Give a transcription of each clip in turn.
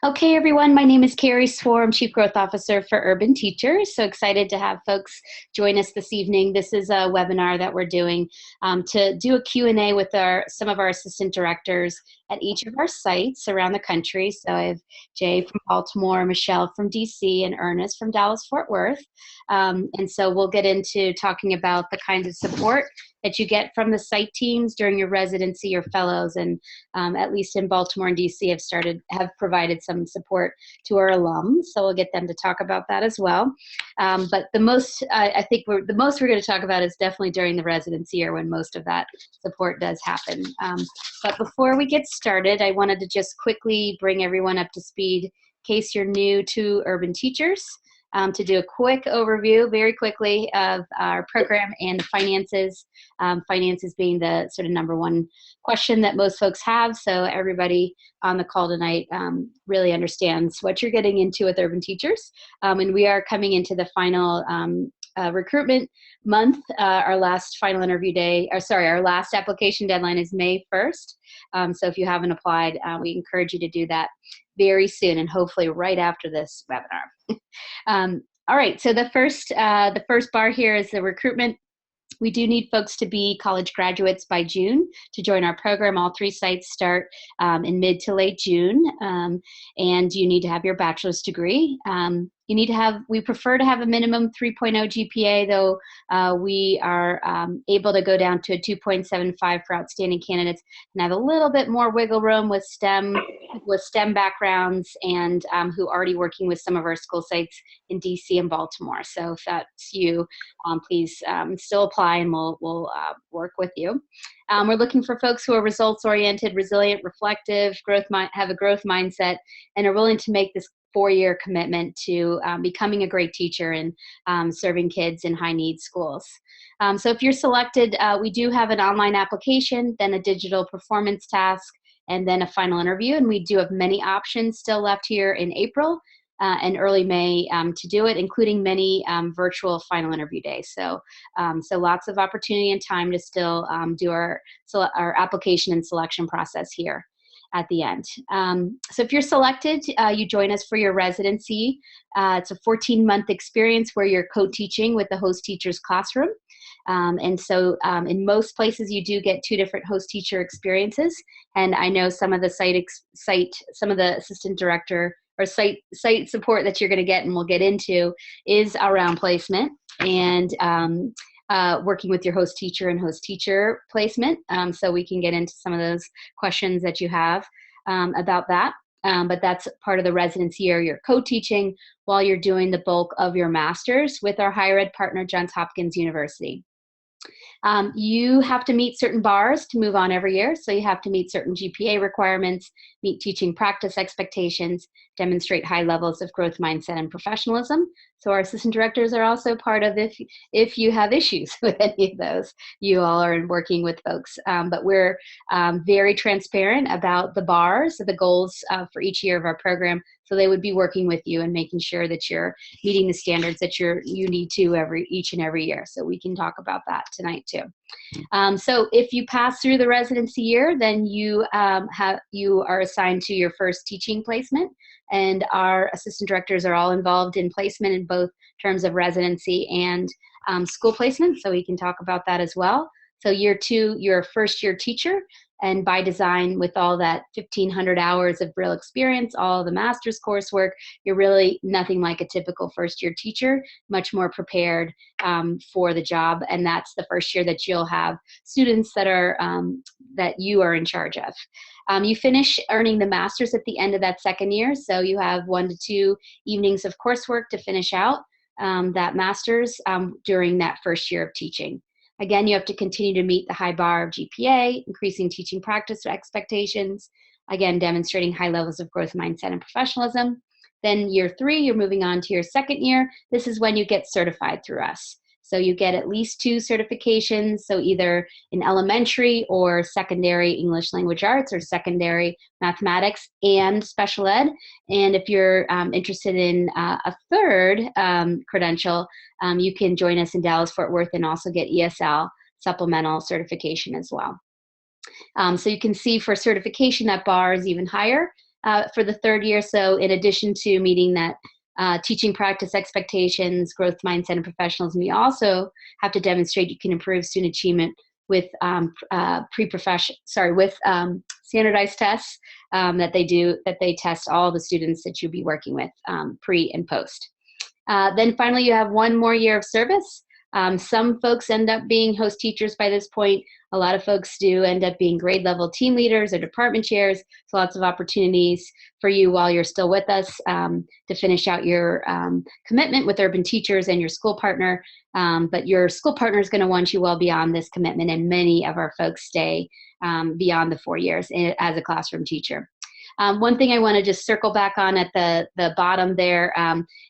Okay, everyone, my name is Carrie Swore. I'm Chief Growth Officer for Urban Teachers. So excited to have folks join us this evening. This is a webinar that we're doing to do a Q&A with some of our assistant directors at each of our sites around the country. So I have Jay from Baltimore, Michelle from DC, and Ernest from Dallas-Fort Worth. And so we'll get into talking about the kinds of support that you get from the site teams during your residency or fellows, and at least in Baltimore and DC have provided some support to our alums. So we'll get them to talk about that as well. But the most we're going to talk about is definitely during the residency year when most of that support does happen. But before we get started, I wanted to just quickly bring everyone up to speed in case you're new to Urban Teachers. To do a quick overview very quickly of our program and the finances. Finances being the sort of number one question that most folks have. So everybody on the call tonight really understands what you're getting into with Urban Teachers. And we are coming into the final recruitment month. Our last final interview day, our last application deadline is May 1st. So if you haven't applied, we encourage you to do that very soon and hopefully right after this webinar. All right, so the first bar here is the recruitment. We do need folks to be college graduates by June to join our program. All 3 sites start in mid to late June, and you need to have your bachelor's degree. We prefer to have a minimum 3.0 GPA, though we are able to go down to a 2.75 for outstanding candidates and have a little bit more wiggle room with STEM backgrounds and who are already working with some of our school sites in DC and Baltimore. So if that's you, please still apply and we'll work with you. We're looking for folks who are results-oriented, resilient, reflective, have a growth mindset, and are willing to make this 4-year commitment to becoming a great teacher and serving kids in high-need schools. So if you're selected, we do have an online application, then a digital performance task, and then a final interview. And we do have many options still left here in April and early May to do it, including many virtual final interview days. So lots of opportunity and time to still do our application and selection process here at the end. So if you're selected, you join us for your residency. It's a 14-month experience where you're co-teaching with the host teacher's classroom. And so in most places you do get 2 different host teacher experiences. And I know some of the some of the assistant director or site support that you're going to get and we'll get into is around placement and working with your host teacher and host teacher placement. So we can get into some of those questions that you have about that. But that's part of the residency year. You're co-teaching while you're doing the bulk of your master's with our higher ed partner, Johns Hopkins University. You have to meet certain bars to move on every year. So you have to meet certain GPA requirements, meet teaching practice expectations, demonstrate high levels of growth mindset and professionalism. So our assistant directors are also part of if you have issues with any of those, you all are working with folks. But we're very transparent about the bars, the goals for each year of our program. So they would be working with you and making sure that you're meeting the standards that you need to each and every year. So we can talk about that tonight too. So if you pass through the residency year, then you are assigned to your first teaching placement. And our assistant directors are all involved in placement in both terms of residency and school placement. So we can talk about that as well. So year 2, you're a first-year teacher. And by design, with all that 1,500 hours of real experience, all the master's coursework, you're really nothing like a typical first-year teacher, much more prepared for the job. And that's the first year that you'll have students that you are in charge of. You finish earning the master's at the end of that second year. So you have 1 to 2 evenings of coursework to finish out that master's during that first year of teaching. Again, you have to continue to meet the high bar of GPA, increasing teaching practice expectations, again, demonstrating high levels of growth mindset and professionalism. Then year 3, you're moving on to your second year. This is when you get certified through us. So you get at least 2 certifications, so either in elementary or secondary English language arts or secondary mathematics and special ed. And if you're interested in a third credential, you can join us in Dallas-Fort Worth and also get ESL supplemental certification as well. So you can see for certification that bar is even higher. for the third year. So in addition to meeting that teaching practice expectations, growth mindset, and professionalism, you also have to demonstrate you can improve student achievement with standardized tests that they test all the students that you'll be working with pre and post. Then finally, you have one more year of service. Some folks end up being host teachers by this point. A lot of folks do end up being grade level team leaders or department chairs. So lots of opportunities for you while you're still with us to finish out your commitment with Urban Teachers and your school partner. But your school partner is going to want you well beyond this commitment, and many of our folks stay beyond the 4 years as a classroom teacher. One thing I want to just circle back on at the bottom there,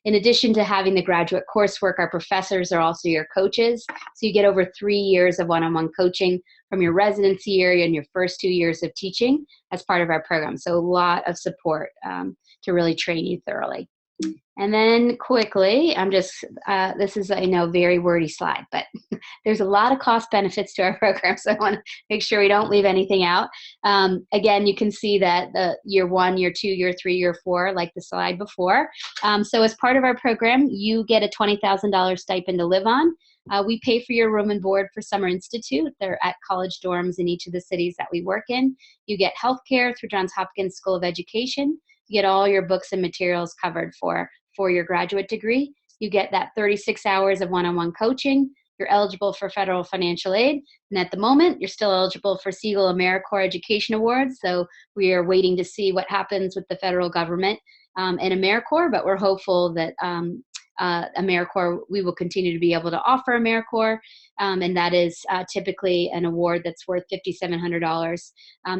in addition to having the graduate coursework, our professors are also your coaches. So you get over 3 years of one-on-one coaching from your residency year and your first 2 years of teaching as part of our program. So a lot of support to really train you thoroughly. And then quickly, this is, I know, very wordy slide, but there's a lot of cost benefits to our program, so I want to make sure we don't leave anything out. Again, you can see that the year 1, year 2, year 3, year 4, like the slide before. So as part of our program, you get a $20,000 stipend to live on. We pay for your room and board for Summer Institute. They're at college dorms in each of the cities that we work in. You get health care through Johns Hopkins School of Education. You get all your books and materials covered for your graduate degree. You get that 36 hours of one-on-one coaching. You're eligible for federal financial aid. And at the moment, you're still eligible for Siegel AmeriCorps Education Awards. So we are waiting to see what happens with the federal government and AmeriCorps, but we're hopeful that AmeriCorps, we will continue to be able to offer AmeriCorps. And that is typically an award that's worth $5,700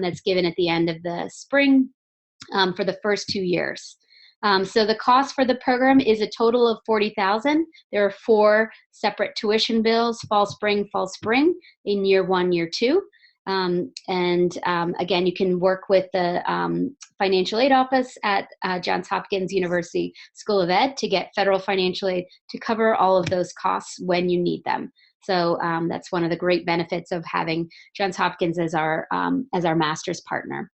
that's given at the end of the spring for the first 2 years. So the cost for the program is a total of $40,000. There are 4 separate tuition bills: fall, spring, in year 1, year 2. Again, you can work with the financial aid office at Johns Hopkins University School of Ed to get federal financial aid to cover all of those costs when you need them. So that's one of the great benefits of having Johns Hopkins as our master's partner.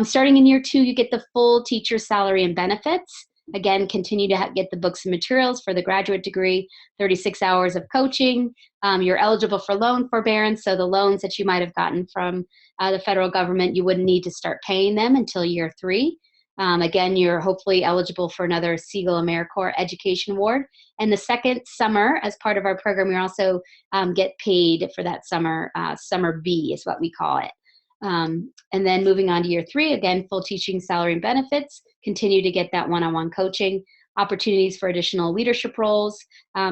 Starting in year 2, you get the full teacher salary and benefits. Again, continue to get the books and materials for the graduate degree, 36 hours of coaching. You're eligible for loan forbearance, so the loans that you might have gotten from the federal government, you wouldn't need to start paying them until year 3. Again, you're hopefully eligible for another Siegel AmeriCorps Education Award. And the second summer, as part of our program, you also get paid for that summer. Summer B is what we call it. And then moving on to year 3, again, full teaching salary and benefits, continue to get that one-on-one coaching, opportunities for additional leadership roles.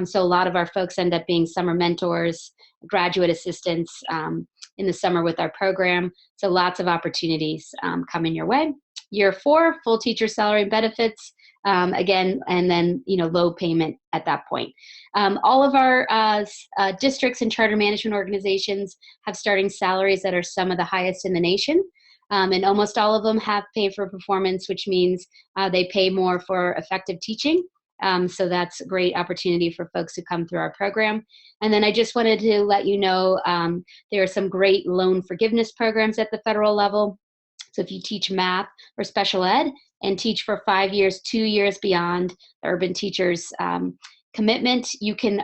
So a lot of our folks end up being summer mentors, graduate assistants in the summer with our program. So lots of opportunities coming your way. Year 4, full teacher salary and benefits. Again, and then, low payment at that point. All of our districts and charter management organizations have starting salaries that are some of the highest in the nation. And almost all of them have pay for performance, which means they pay more for effective teaching. So that's a great opportunity for folks who come through our program. And then I just wanted to let you know there are some great loan forgiveness programs at the federal level. So if you teach math or special ed and teach for 5 years, 2 years beyond the Urban Teachers commitment, you can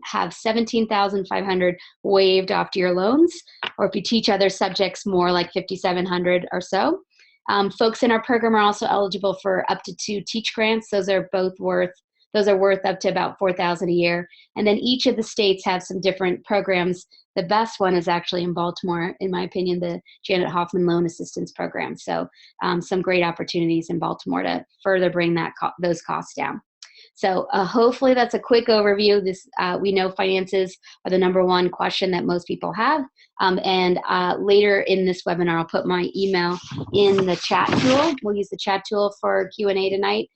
have $17,500 waived off to your loans. Or if you teach other subjects, more like $5,700 or so. Folks in our program are also eligible for up to 2 teach grants. Those are worth up to about $4,000 a year. And then each of the states have some different programs. The best one is actually in Baltimore, in my opinion, the Janet Hoffman Loan Assistance Program. So some great opportunities in Baltimore to further bring those costs down. So hopefully that's a quick overview. We know finances are the #1 question that most people have. And later in this webinar, I'll put my email in the chat tool. We'll use the chat tool for Q&A tonight.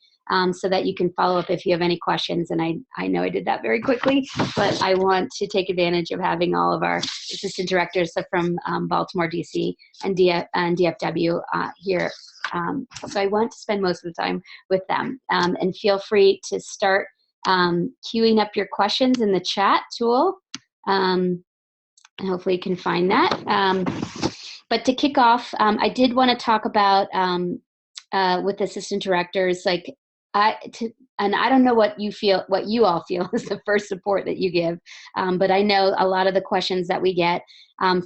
So that you can follow up if you have any questions. And I know I did that very quickly, but I want to take advantage of having all of our assistant directors from Baltimore, DC, and DFW here. So I want to spend most of the time with them. And feel free to start queuing up your questions in the chat tool. And hopefully you can find that. But to kick off, I did want to talk about with assistant directors, like and I don't know what you all feel is the first support that you give, but I know a lot of the questions that we get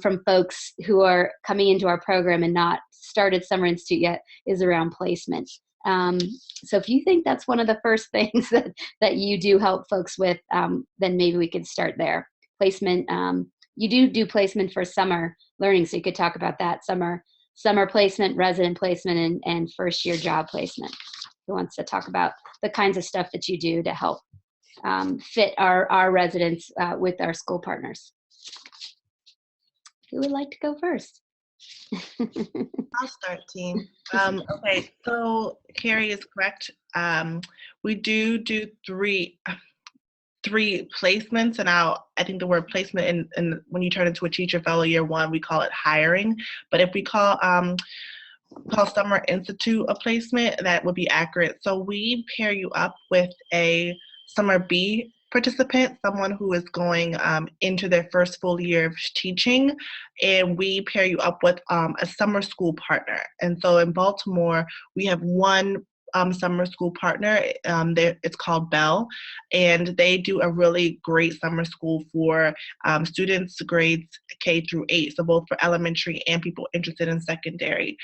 from folks who are coming into our program and not started Summer Institute yet is around placement. So if you think that's one of the first things that you do help folks with, then maybe we could start there. Placement. You do placement for summer learning, so you could talk about that. Summer placement, resident placement, and first year job placement. Who wants to talk about the kinds of stuff that you do to help fit our residents with our school partners? Who would like to go first? I'll start, team. Okay, so Carrie is correct. We do three placements, and I think the word placement, and when you turn into a teacher fellow year one, we call it hiring. But if we call Summer Institute a placement, that would be accurate. So we pair you up with a Summer B participant, someone who is going into their first full year of teaching, and we pair you up with a summer school partner. And so in Baltimore, we have one summer school partner. It's called Bell, and they do a really great summer school for students grades K through 8, so both for elementary and people interested in secondary.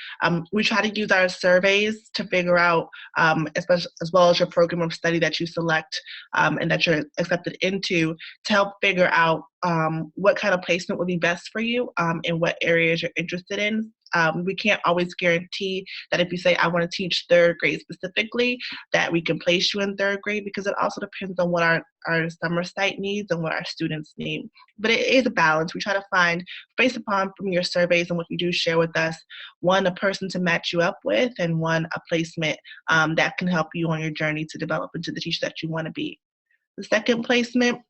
We try to use our surveys to figure out, as well as your program of study that you select and that you're accepted into, to help figure out what kind of placement would be best for you and what areas you're interested in. We can't always guarantee that if you say, I want to teach third grade specifically, that we can place you in third grade, because it also depends on what our summer site needs and what our students need. But it is a balance. We try to find, based upon from your surveys and what you do share with us, one, a person to match you up with, and one, a placement that can help you on your journey to develop into the teacher that you want to be. The second placement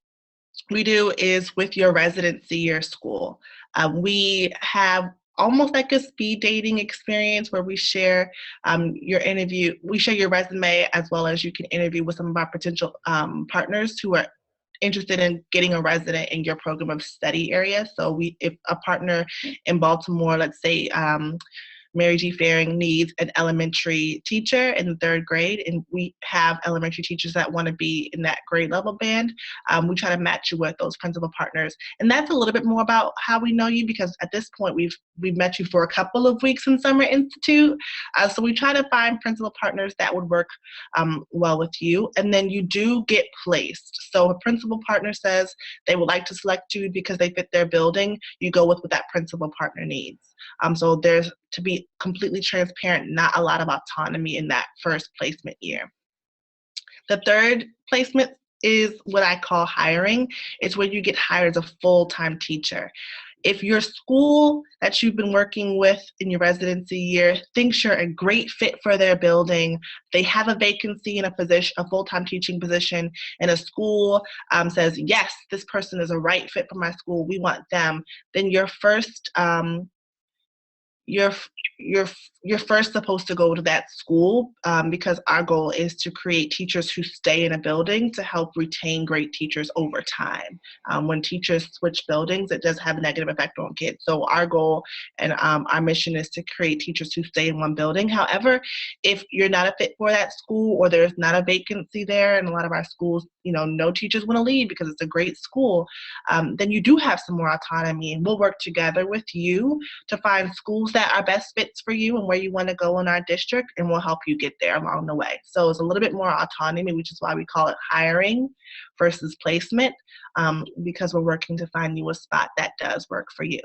we do is with your residency year school. We have almost like a speed dating experience where we share your interview, we share your resume, as well as you can interview with some of our potential partners who are interested in getting a resident in your program of study area. So if a partner in Baltimore, let's say Mary G. Faring needs an elementary teacher in the third grade, and we have elementary teachers that want to be in that grade level band, we try to match you with those principal partners. And that's a little bit more about how we know you, because at this point we've met you for a couple of weeks in Summer Institute. So we try to find principal partners that would work well with you, and then you do get placed. So a principal partner says they would like to select you because they fit their building, you go with what that principal partner needs. So there's, to be completely transparent, not a lot of autonomy in that first placement year. The third placement is what I call hiring. It's where you get hired as a full-time teacher. If your school that you've been working with in your residency year thinks you're a great fit for their building, they have a vacancy in a position, a full-time teaching position, and a school says, yes, this person is a right fit for my school, we want them, then your first you're first supposed to go to that school, because our goal is to create teachers who stay in a building to help retain great teachers over time. When teachers switch buildings, it does have a negative effect on kids. So our goal and our mission is to create teachers who stay in one building. However, if you're not a fit for that school, or there's not a vacancy there, and a lot of our schools, no teachers want to leave because it's a great school, then you do have some more autonomy, and we'll work together with you to find schools that are best fits for you and where you want to go in our district, and we'll help you get there along the way. So it's a little bit more autonomy, which is why we call it hiring versus placement, because we're working to find you a spot that does work for you.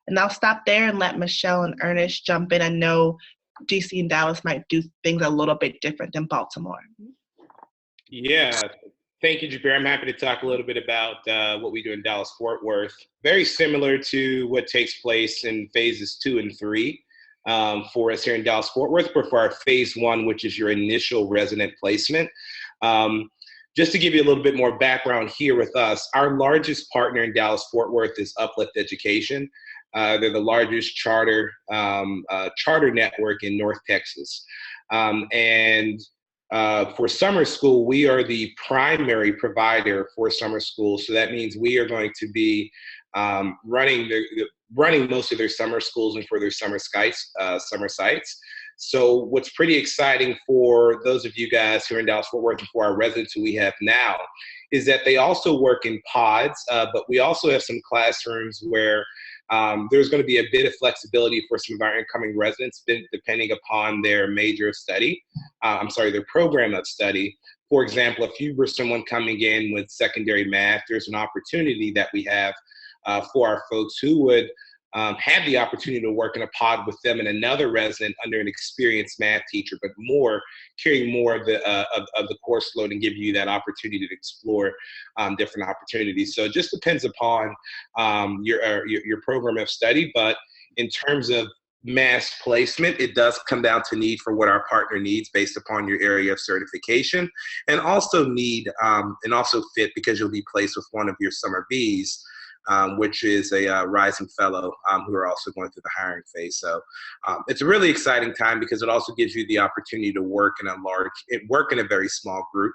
And I'll stop there and let Michelle and Ernest jump in. I know DC and Dallas might do things a little bit different than Baltimore. Yeah, thank you, Jabir. I'm happy to talk a little bit about what we do in Dallas-Fort Worth. Very similar to what takes place in phases 2 and 3 for us here in Dallas-Fort Worth, but for our phase 1, which is your initial resident placement. Just to give you a little bit more background here with us, our largest partner in Dallas-Fort Worth is Uplift Education. They're the largest charter network in North Texas. For summer school, we are the primary provider for summer school. So that means we are going to be running most of their summer schools and for their summer sites. So what's pretty exciting for those of you guys who are in Dallas-Fort Worth and for our residents who we have now is that they also work in pods, but we also have some classrooms where there's going to be a bit of flexibility for some of our incoming residents, depending upon their major of study. Their program of study. For example, if you were someone coming in with secondary math, there's an opportunity that we have for our folks who would have the opportunity to work in a pod with them and another resident under an experienced math teacher, but carrying more of the course load and give you that opportunity to explore different opportunities. So it just depends upon your program of study, but in terms of mass placement, it does come down to need for what our partner needs based upon your area of certification, and also fit because you'll be placed with one of your summer Bs, which is a rising fellow who are also going through the hiring phase. So it's a really exciting time because it also gives you the opportunity to work in a very small group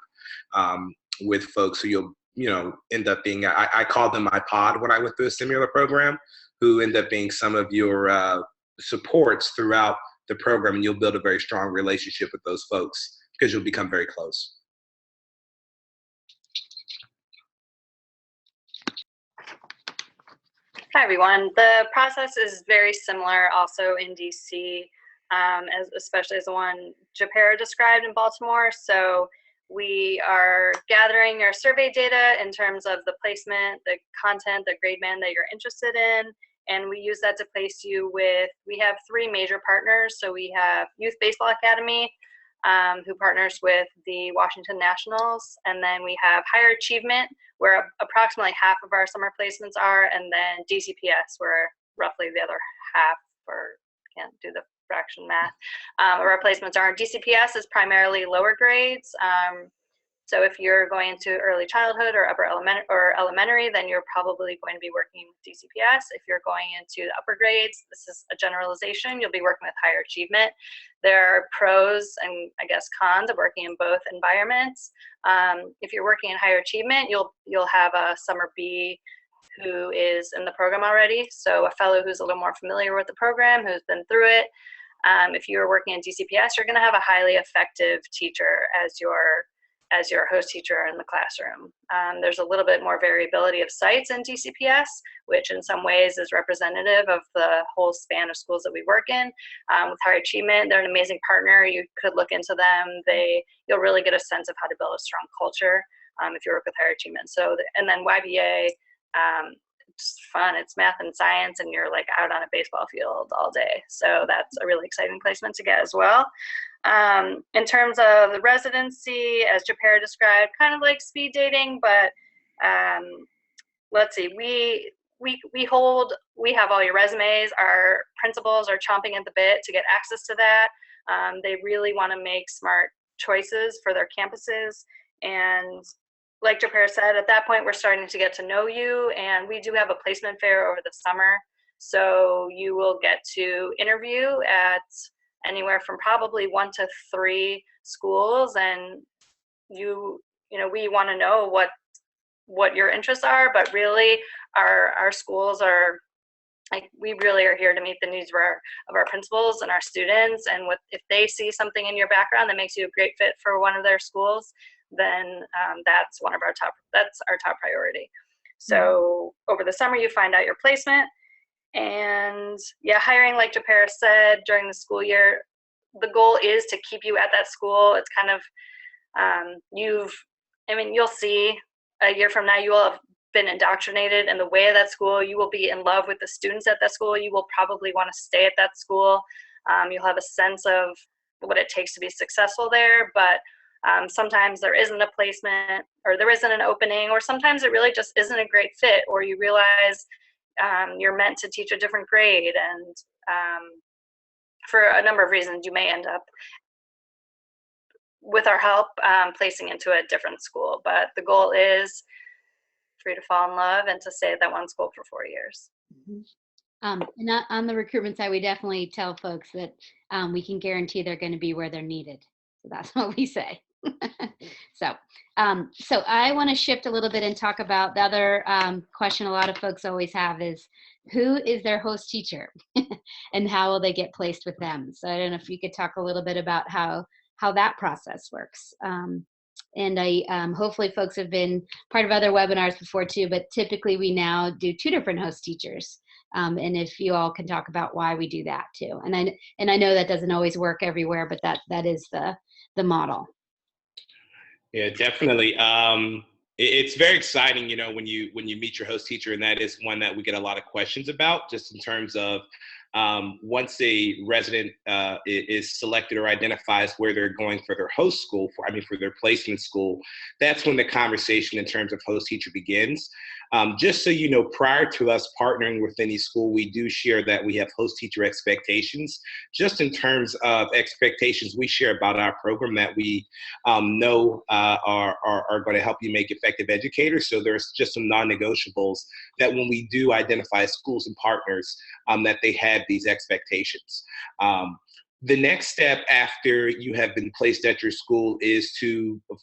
with folks who you'll end up being, I call them my pod when I went through a similar program, who end up being some of your supports throughout the program, and you'll build a very strong relationship with those folks because you'll become very close. Hi, everyone. The process is very similar also in DC, especially as the one Japera described in Baltimore. So we are gathering your survey data in terms of the placement, the content, the grade band that you're interested in, and we use that to place you with, we have 3 major partners. So we have Youth Baseball Academy, who partners with the Washington Nationals, and then we have Higher Achievement, where approximately half of our summer placements are, and then DCPS, where roughly the other half, or can't do the fraction math, of our placements are. DCPS is primarily lower grades. So if you're going to early childhood or elementary, then you're probably going to be working with DCPS. If you're going into the upper grades, this is a generalization, you'll be working with Higher Achievement. There are pros and I guess cons of working in both environments. If you're working in Higher Achievement, you'll have a summer B who is in the program already. So a fellow who's a little more familiar with the program, who's been through it. If you're working in DCPS, you're gonna have a highly effective teacher as your host teacher in the classroom. There's a little bit more variability of sites in DCPS, which in some ways is representative of the whole span of schools that we work in. With Higher Achievement, they're an amazing partner. You could look into them. You'll really get a sense of how to build a strong culture if you work with Higher Achievement. And then YBA, it's fun. It's math and science, and you're like out on a baseball field all day. So that's a really exciting placement to get as well. In terms of the residency, as Japera described, kind of like speed dating, but let's see, we have all your resumes. Our principals are chomping at the bit to get access to that. They really want to make smart choices for their campuses, and like Japera said, at that point we're starting to get to know you, and we do have a placement fair over the summer, so you will get to interview at anywhere from probably 1 to 3 schools, and we want to know what your interests are, but really our schools are like, we really are here to meet the needs of our principals and our students, and if they see something in your background that makes you a great fit for one of their schools, then that's our top priority. So over the summer you find out your placement. And yeah, hiring, like Japera said, during the school year, the goal is to keep you at that school. It's kind of, you'll see a year from now, you will have been indoctrinated in the way of that school. You will be in love with the students at that school. You will probably want to stay at that school. You'll have a sense of what it takes to be successful there, but sometimes there isn't a placement, or there isn't an opening, or sometimes it really just isn't a great fit, or you realize you're meant to teach a different grade, and for a number of reasons you may end up, with our help, placing into a different school. But the goal is for you to fall in love and to stay at that one school for 4 years. And on the recruitment side, we definitely tell folks that we can guarantee they're going to be where they're needed. So that's what we say. So, so I want to shift a little bit and talk about the other question a lot of folks always have is, who is their host teacher and how will they get placed with them? So I don't know if you could talk a little bit about how that process works. And I hopefully folks have been part of other webinars before too, but typically we now do 2 different host teachers. And if you all can talk about why we do that too. And I know that doesn't always work everywhere, but that is the model. Yeah, definitely. It's very exciting, you know, when you meet your host teacher, and that is one that we get a lot of questions about, just in terms of once a resident is selected or identifies where they're going for their host school, for their placement school, that's when the conversation in terms of host teacher begins. Just so you know, prior to us partnering with any school, we do share that we have host teacher expectations. Just in terms of expectations, we share about our program that we know are going to help you make effective educators. So there's just some non-negotiables that when we do identify schools and partners, that they have these expectations. The next step after you have been placed at your school is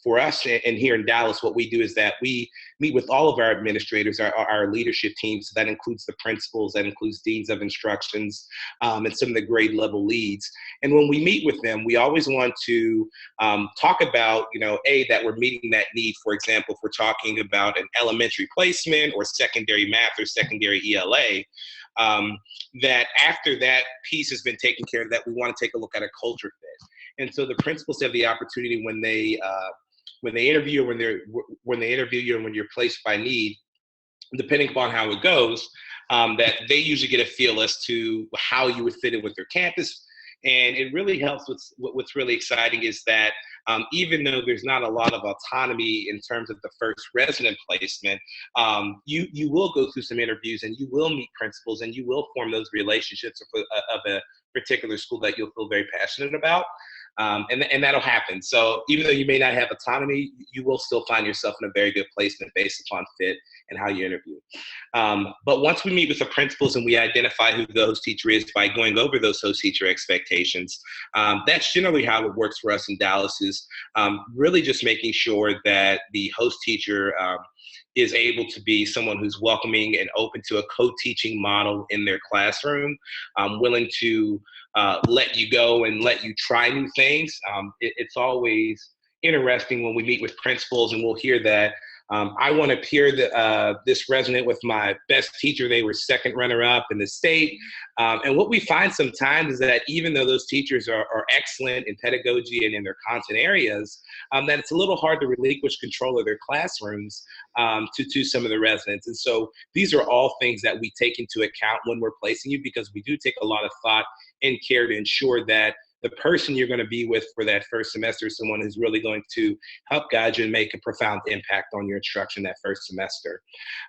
for us, and here in Dallas, what we do is that we meet with all of our administrators, our leadership teams. So that includes the principals, that includes deans of instructions, and some of the grade level leads. And when we meet with them, we always want to talk about, that we're meeting that need. For example, if we're talking about an elementary placement or secondary math or secondary ELA, that after that piece has been taken care of, that we want to take a look at a culture fit. And so the principals have the opportunity when they interview, when they interview you and when you're placed by need, depending upon how it goes, that they usually get a feel as to how you would fit in with their campus. And it really helps. What's really exciting is that even though there's not a lot of autonomy in terms of the first resident placement, you will go through some interviews and you will meet principals and you will form those relationships of a particular school that you'll feel very passionate about. And that'll happen. So even though you may not have autonomy, you will still find yourself in a very good placement based upon fit and how you interview. But once we meet with the principals and we identify who the host teacher is by going over those host teacher expectations, that's generally how it works for us in Dallas, is really just making sure that the host teacher is able to be someone who's welcoming and open to a co-teaching model in their classroom, willing to let you go and let you try new things. It's always interesting when we meet with principals and we'll hear that I want to peer this resident with my best teacher. They were second runner-up in the state. And what we find sometimes is that even though those teachers are excellent in pedagogy and in their content areas, that it's a little hard to relinquish control of their classrooms to some of the residents. And so these are all things that we take into account when we're placing you, because we do take a lot of thought and care to ensure that the person you're going to be with for that first semester is someone who's really going to help guide you and make a profound impact on your instruction that first semester.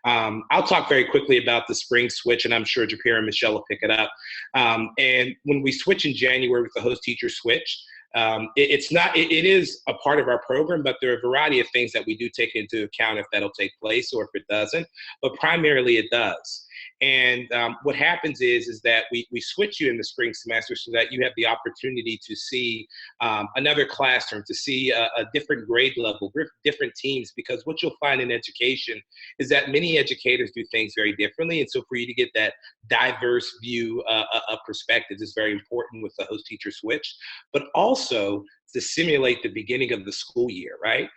I'll talk very quickly about the spring switch, and I'm sure Japira and Michelle will pick it up. And when we switch in January with the host teacher switch, it is a part of our program, but there are a variety of things that we do take into account if that'll take place or if it doesn't, but primarily it does. And what happens is that we switch you in the spring semester so that you have the opportunity to see another classroom, to see a different grade level, different teams, because what you'll find in education is that many educators do things very differently. And so for you to get that diverse view of perspectives is very important with the host teacher switch, but also to simulate the beginning of the school year, right?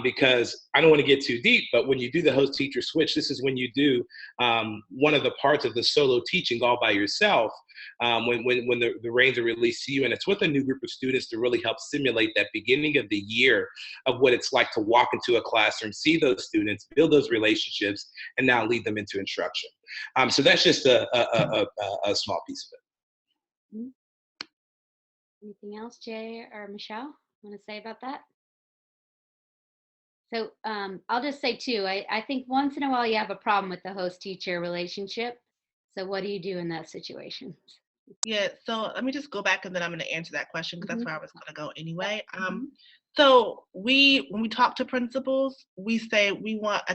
Because I don't want to get too deep, but when you do the host teacher switch, this is when you do one of the parts of the solo teaching all by yourself, when the reins are released to you, and it's with a new group of students to really help simulate that beginning of the year of what it's like to walk into a classroom, see those students, build those relationships, and now lead them into instruction. So that's just a small piece of it. Mm-hmm. Anything else, Jay or Michelle, want to say about that? So I'll just say too, I think once in a while you have a problem with the host-teacher relationship. So what do you do in that situation? Yeah, so let me just go back and then I'm going to answer that question because that's Mhm. where I was going to go anyway. So when we talk to principals, we say we want a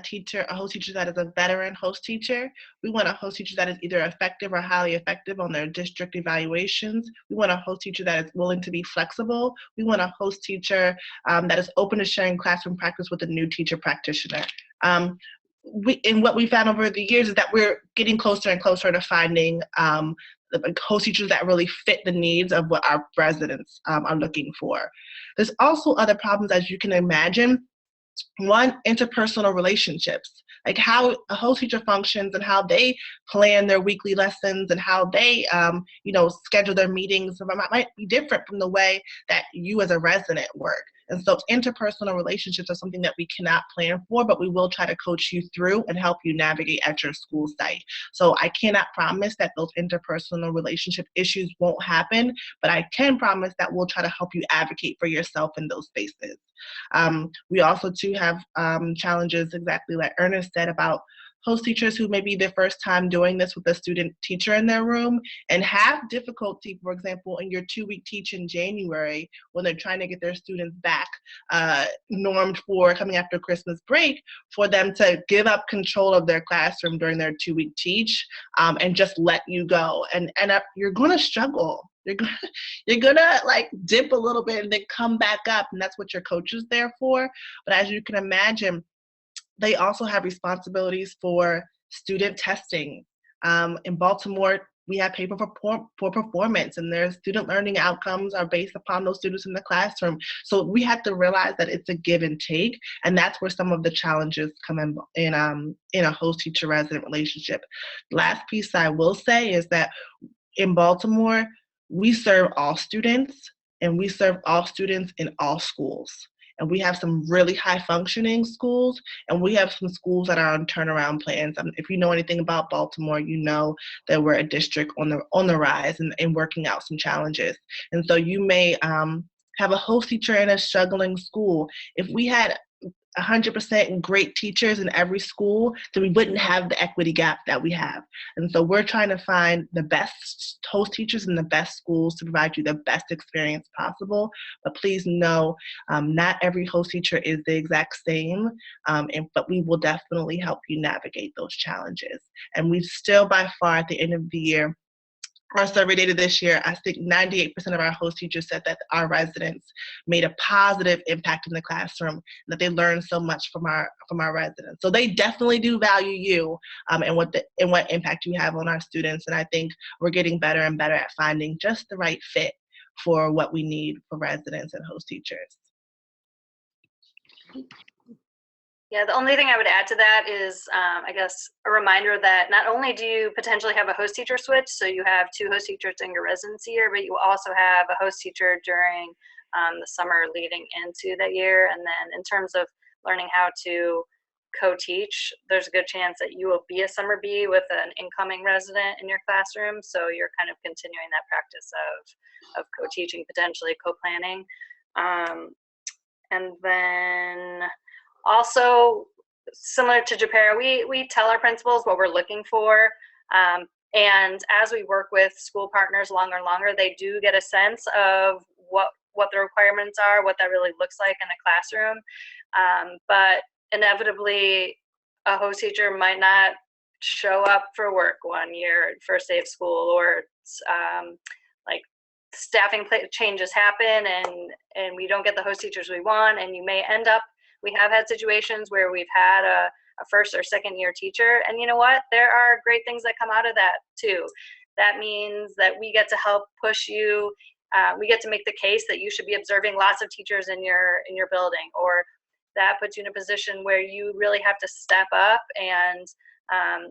host teacher that is a veteran host teacher. We want a host teacher that is either effective or highly effective on their district evaluations. We want a host teacher that is willing to be flexible. We want a host teacher that is open to sharing classroom practice with a new teacher practitioner. And what we found over the years is that we're getting closer and closer to finding the host teachers that really fit the needs of what our residents are looking for. There's also other problems, as you can imagine. One, interpersonal relationships, like how a host teacher functions and how they plan their weekly lessons and how they, schedule their meetings might be different from the way that you as a resident work. And so interpersonal relationships are something that we cannot plan for, but we will try to coach you through and help you navigate at your school site. So I cannot promise that those interpersonal relationship issues won't happen, but I can promise that we'll try to help you advocate for yourself in those spaces. We also too have challenges, exactly like Ernest said, about host teachers who may be their first time doing this with a student teacher in their room and have difficulty, for example, in your 2-week teach in January when they're trying to get their students back normed for coming after Christmas break, for them to give up control of their classroom during their 2-week teach and just let you go. And you're going to struggle. You're gonna like dip a little bit and then come back up, and that's what your coach is there for. But as you can imagine, they also have responsibilities for student testing. In Baltimore, we have paper for performance, and their student learning outcomes are based upon those students in the classroom. So we have to realize that it's a give and take, and that's where some of the challenges come in a host teacher resident relationship. Last piece I will say is that in Baltimore, we serve all students, and we serve all students in all schools. And we have some really high functioning schools, and we have some schools that are on turnaround plans. If you know anything about Baltimore, you know that we're a district on the rise and working out some challenges. And so you may have a host teacher in a struggling school. If we had 100% great teachers in every school, then we wouldn't have the equity gap that we have. And so we're trying to find the best host teachers in the best schools to provide you the best experience possible. But please know, not every host teacher is the exact same, but we will definitely help you navigate those challenges. And we still, by far, at the end of the year, our survey data this year, I think 98% of our host teachers said that our residents made a positive impact in the classroom, and that they learned so much from our residents. So they definitely do value you and what impact you have on our students. And I think we're getting better and better at finding just the right fit for what we need for residents and host teachers. Yeah, the only thing I would add to that is, I guess, a reminder that not only do you potentially have a host teacher switch, so you have 2 host teachers in your residency year, but you also have a host teacher during the summer leading into that year. And then in terms of learning how to co-teach, there's a good chance that you will be a summer B with an incoming resident in your classroom. So you're kind of continuing that practice of co-teaching, potentially co-planning. And then also, similar to Japera, we tell our principals what we're looking for. And as we work with school partners longer and longer, they do get a sense of what the requirements are, what that really looks like in a classroom. But inevitably, a host teacher might not show up for work one year, first day of school, or like staffing changes happen and we don't get the host teachers we want, and you may end up, we have had situations where we've had a first or second year teacher, and you know what, there are great things that come out of that too. That means that we get to help push you, we get to make the case that you should be observing lots of teachers in your building, or that puts you in a position where you really have to step up and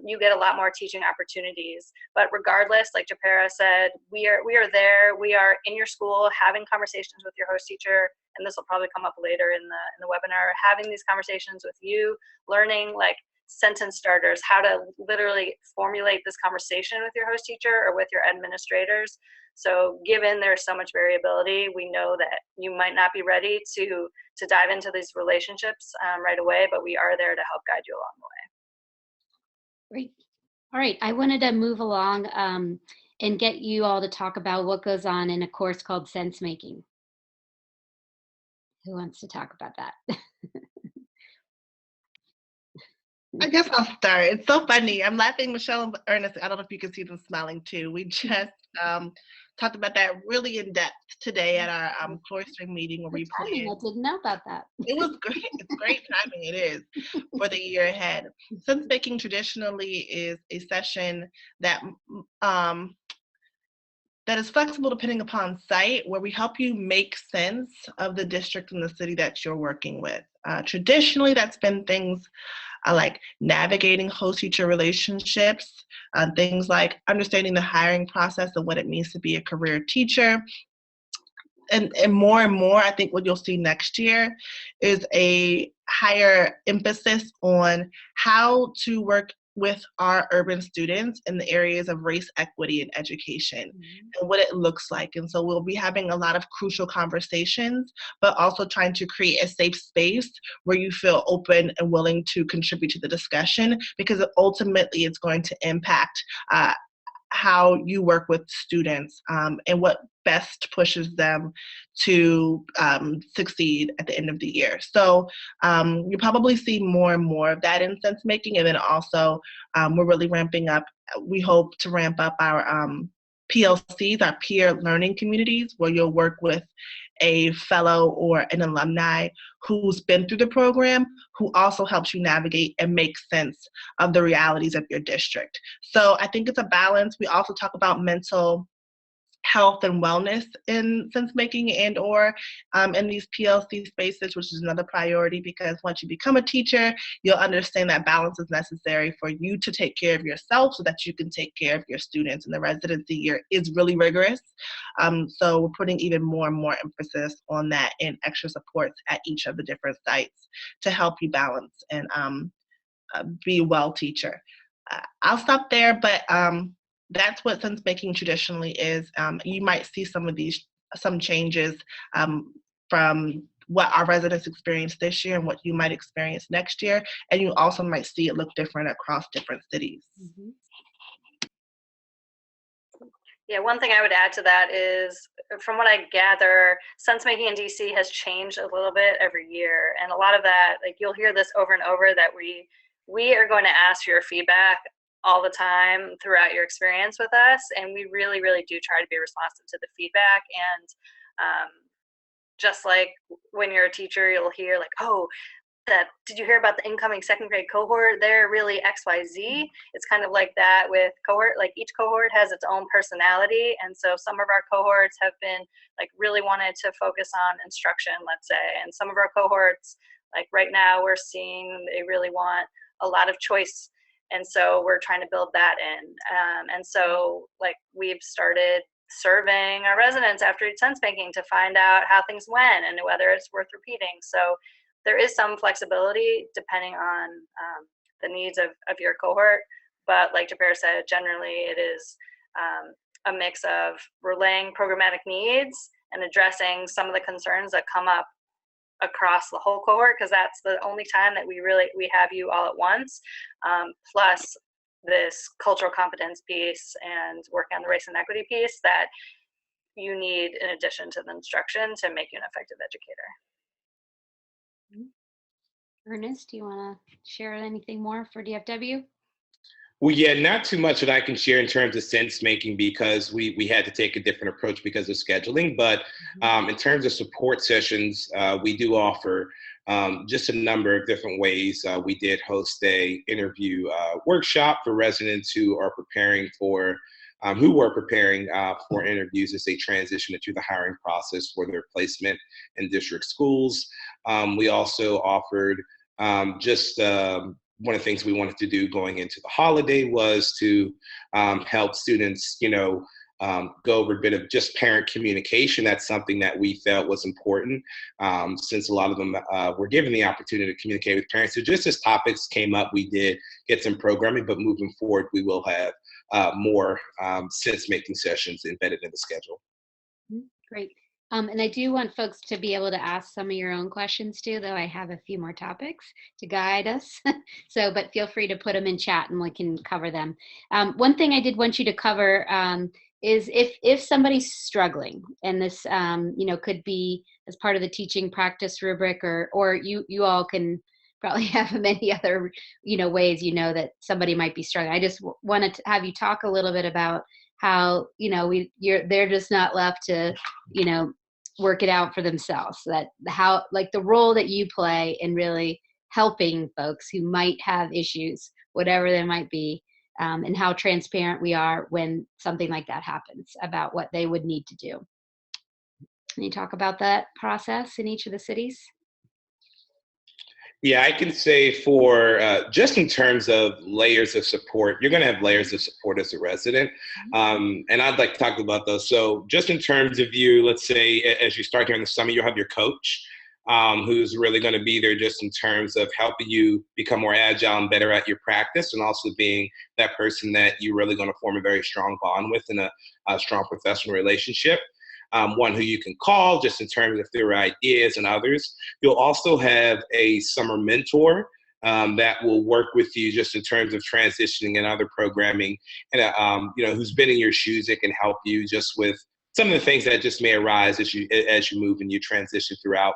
you get a lot more teaching opportunities. But regardless, like Japera said, we are there. We are in your school having conversations with your host teacher, and this will probably come up later in the webinar, having these conversations with you, learning like sentence starters, how to literally formulate this conversation with your host teacher or with your administrators. So given there's so much variability, we know that you might not be ready to dive into these relationships right away, but we are there to help guide you along the way. Great. All right, I wanted to move along and get you all to talk about what goes on in a course called Sensemaking. Who wants to talk about that? I guess I'll start. It's so funny. I'm laughing, Michelle and Ernest. I don't know if you can see them smiling too. We just talked about that really in depth today at our cloistering meeting where we planned. I didn't know about that. It was great. It's great timing. It is for the year ahead. Sensemaking traditionally is a session that that is flexible depending upon site, where we help you make sense of the district and the city that you're working with. Traditionally, that's been things like navigating host-teacher relationships, things like understanding the hiring process and what it means to be a career teacher. And more, I think what you'll see next year is a higher emphasis on how to work with our urban students in the areas of race, equity, and education, and what it looks like. And so we'll be having a lot of crucial conversations, but also trying to create a safe space where you feel open and willing to contribute to the discussion, because ultimately it's going to impact how you work with students and what best pushes them to succeed at the end of the year. So you'll probably see more and more of that in Sensemaking. And then also we're really ramping up. We hope to ramp up our PLCs, our peer learning communities, where you'll work with a fellow or an alumni who's been through the program, who also helps you navigate and make sense of the realities of your district. So I think it's a balance. We also talk about mental health and wellness in Sensemaking and or in these PLC spaces, which is another priority, because once you become a teacher, you'll understand that balance is necessary for you to take care of yourself so that you can take care of your students. And the residency year is really rigorous. So we're putting even more and more emphasis on that and extra supports at each of the different sites to help you balance and be a well teacher. I'll stop there, but that's what Sensemaking traditionally is. You might see some changes from what our residents experienced this year and what you might experience next year, and you also might see it look different across different cities. Mm-hmm. Yeah, one thing I would add to that is, from what I gather, Sensemaking in DC has changed a little bit every year, and a lot of that, like, you'll hear this over and over, that we are going to ask for your feedback all the time throughout your experience with us, and we really, really do try to be responsive to the feedback. And just like when you're a teacher, you'll hear like, oh, did you hear about the incoming second grade cohort? They're really XYZ. It's kind of like that with cohort. Like, each cohort has its own personality, and so some of our cohorts have been like really wanted to focus on instruction, let's say, and some of our cohorts, like right now, we're seeing they really want a lot of choice. And so we're trying to build that in. And so, like, we've started surveying our residents after Sensemaking to find out how things went and whether it's worth repeating. So there is some flexibility depending on the needs of your cohort. But like Jabir said, generally it is a mix of relaying programmatic needs and addressing some of the concerns that come up across the whole cohort, because that's the only time that we have you all at once, plus this cultural competence piece and working on the race and equity piece that you need in addition to the instruction to make you an effective educator. Ernest, do you want to share anything more for DFW? Well, yeah, not too much that I can share in terms of Sensemaking, because we had to take a different approach because of scheduling. But in terms of support sessions, we do offer just a number of different ways. We did host a interview workshop for residents who are preparing for interviews as they transition into the hiring process for their placement in district schools. We also offered one of the things we wanted to do going into the holiday was to help students, go over a bit of just parent communication. That's something that we felt was important, since a lot of them were given the opportunity to communicate with parents. So just as topics came up, we did get some programming, but moving forward, we will have more Sensemaking sessions embedded in the schedule. Great. And I do want folks to be able to ask some of your own questions too, though I have a few more topics to guide us. But feel free to put them in chat and we can cover them. One thing I did want you to cover, is if somebody's struggling, and this could be as part of the teaching practice rubric, or you all can probably have many other ways that somebody might be struggling. I just wanted to have you talk a little bit about how they're just not left to work it out for themselves, that how, like, the role that you play in really helping folks who might have issues, whatever they might be, and how transparent we are when something like that happens about what they would need to do. Can you talk about that process in each of the cities? Yeah, I can say for just in terms of layers of support, you're going to have layers of support as a resident. And I'd like to talk about those. So just in terms of you, let's say as you start here in the summer, you'll have your coach who's really going to be there just in terms of helping you become more agile and better at your practice, and also being that person that you're really going to form a very strong bond with in a strong professional relationship. One who you can call just in terms of their ideas and others. You'll also have a summer mentor that will work with you just in terms of transitioning and other programming, and who's been in your shoes that can help you just with some of the things that just may arise as you move and you transition throughout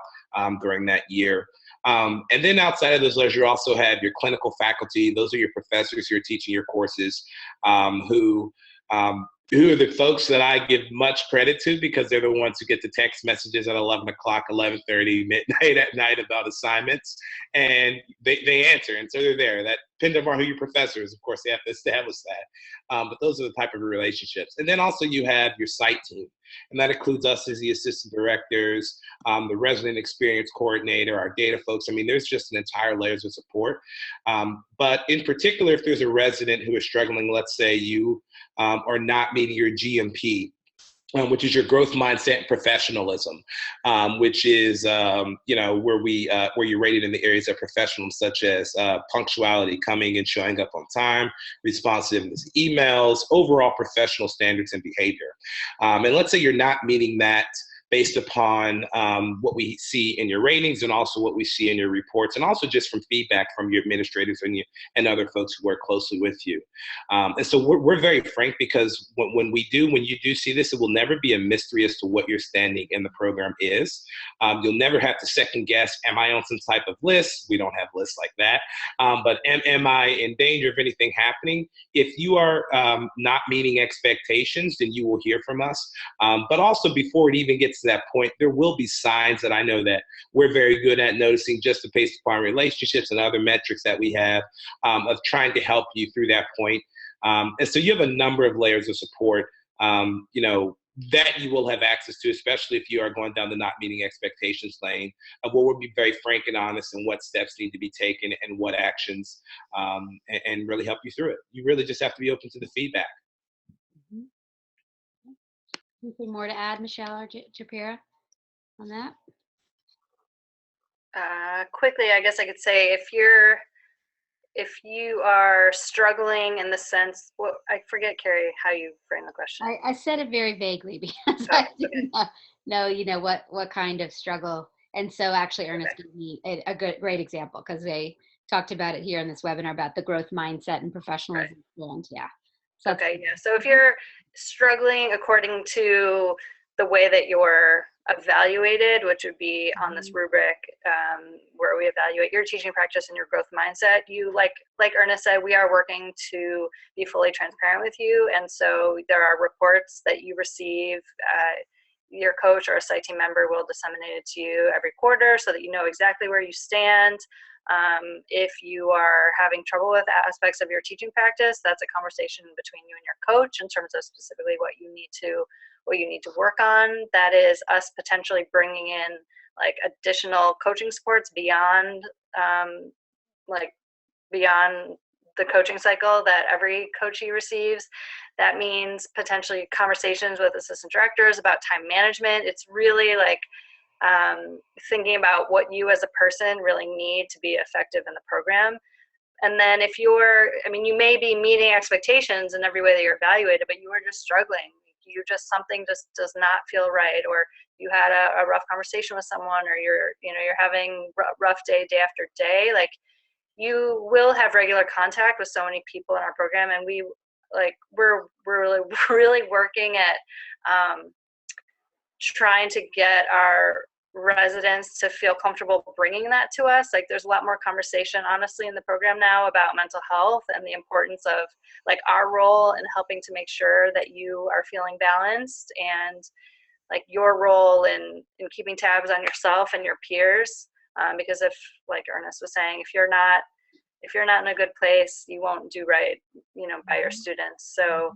during that year. And then outside of those layers, you also have your clinical faculty. Those are your professors who are teaching your courses, who are the folks that I give much credit to, because they're the ones who get the text messages at 11 o'clock, 11:30, midnight at night about assignments, and they answer, and so they're there. That depends on who your professor is, of course, they have to establish that. But those are the type of relationships. And then also you have your site team, and that includes us as the assistant directors, the resident experience coordinator, our data folks. I mean, there's just an entire layers of support. But in particular, if there's a resident who is struggling, let's say you are not meeting your GMP, which is your growth mindset and professionalism, which is where you're rated in the areas of professionalism, such as punctuality, coming and showing up on time, responsiveness to emails, overall professional standards and behavior. And let's say you're not meeting that based upon what we see in your ratings, and also what we see in your reports, and also just from feedback from your administrators and other folks who work closely with you. And so we're very frank, because when you do see this, it will never be a mystery as to what your standing in the program is. You'll never have to second guess, am I on some type of list? We don't have lists like that. But am I in danger of anything happening? If you are not meeting expectations, then you will hear from us. But also, before it even gets to that point, there will be signs that I know that we're very good at noticing, just based upon relationships and other metrics that we have, of trying to help you through that point. And so you have a number of layers of support, that you will have access to, especially if you are going down the not meeting expectations lane, where we'll be very frank and honest in what steps need to be taken and what actions, and really help you through it. You really just have to be open to the feedback. Anything more to add, Michelle or Japira, on that? Quickly, I guess I could say, if you are struggling in the sense, well, I forget, Carrie, how you frame the question. I said it very vaguely because I didn't know, what kind of struggle. And so actually Ernest gave me a great example, because they talked about it here in this webinar about the growth mindset and professionalism. Right. Yeah. So So if you're struggling according to the way that you're evaluated, which would be on this rubric, where we evaluate your teaching practice and your growth mindset, you, like Ernest said, we are working to be fully transparent with you. And so there are reports that you receive. Your coach or a site team member will disseminate it to you every quarter, so that you know exactly where you stand. If you are having trouble with aspects of your teaching practice, that's a conversation between you and your coach in terms of specifically what you need to work on. That is us potentially bringing in like additional coaching supports beyond beyond the coaching cycle that every coachee receives. That means potentially conversations with assistant directors about time management. It's really like thinking about what you as a person really need to be effective in the program. And then if you may be meeting expectations in every way that you're evaluated, but you are just struggling. Something just does not feel right, or you had a rough conversation with someone, or you're having rough day after day. Like, you will have regular contact with so many people in our program, and we like we're really, really working at trying to get our residents to feel comfortable bringing that to us. Like there's a lot more conversation, honestly, in the program now about mental health and the importance of like our role in helping to make sure that you are feeling balanced, and like your role in keeping tabs on yourself and your peers. Because if, like Ernest was saying, if you're not in a good place, you won't do right, by your students. So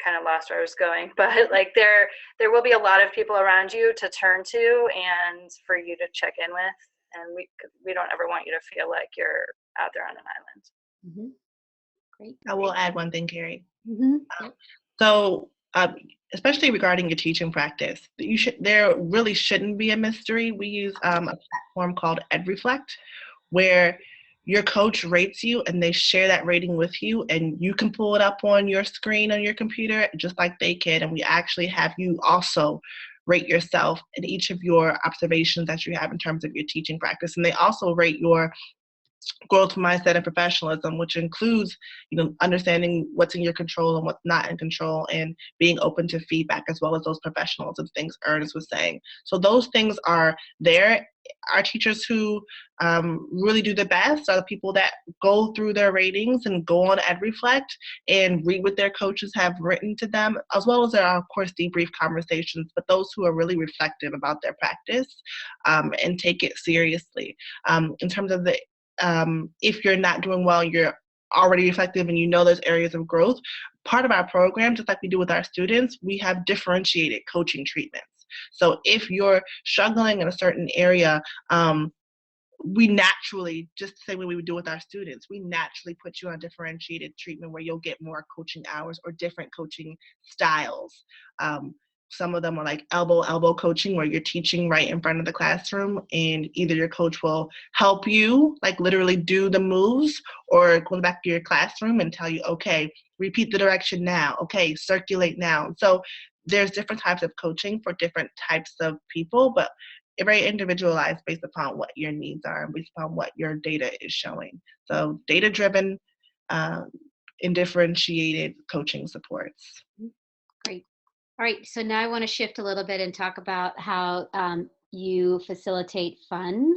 kind of lost where I was going, but like there will be a lot of people around you to turn to and for you to check in with, and we don't ever want you to feel like you're out there on an island. Great. I will add one thing, Carrie. Yep. So especially regarding your teaching practice, there really shouldn't be a mystery. We use a platform called EdReflect, where your coach rates you and they share that rating with you, and you can pull it up on your screen on your computer just like they can. And we actually have you also rate yourself in each of your observations that you have in terms of your teaching practice. And they also rate your growth mindset and professionalism, which includes, understanding what's in your control and what's not in control, and being open to feedback, as well as those professionals and things Ernest was saying. So those things are there. Our teachers who really do the best are the people that go through their ratings and go on EdReflect and read what their coaches have written to them, as well as there are, of course, debrief conversations, but those who are really reflective about their practice and take it seriously. In terms of if you're not doing well, you're already reflective and there's areas of growth. Part of our program, just like we do with our students, we have differentiated coaching treatments. So if you're struggling in a certain area, we naturally, just the same way we would do with our students, we naturally put you on differentiated treatment where you'll get more coaching hours or different coaching styles. Some of them are like elbow coaching, where you're teaching right in front of the classroom, and either your coach will help you, like literally do the moves, or go back to your classroom and tell you, okay, repeat the direction now. Okay, circulate now. So there's different types of coaching for different types of people, but very individualized based upon what your needs are and based upon what your data is showing. So data-driven and differentiated coaching supports. Great. All right, so now I want to shift a little bit and talk about how you facilitate fun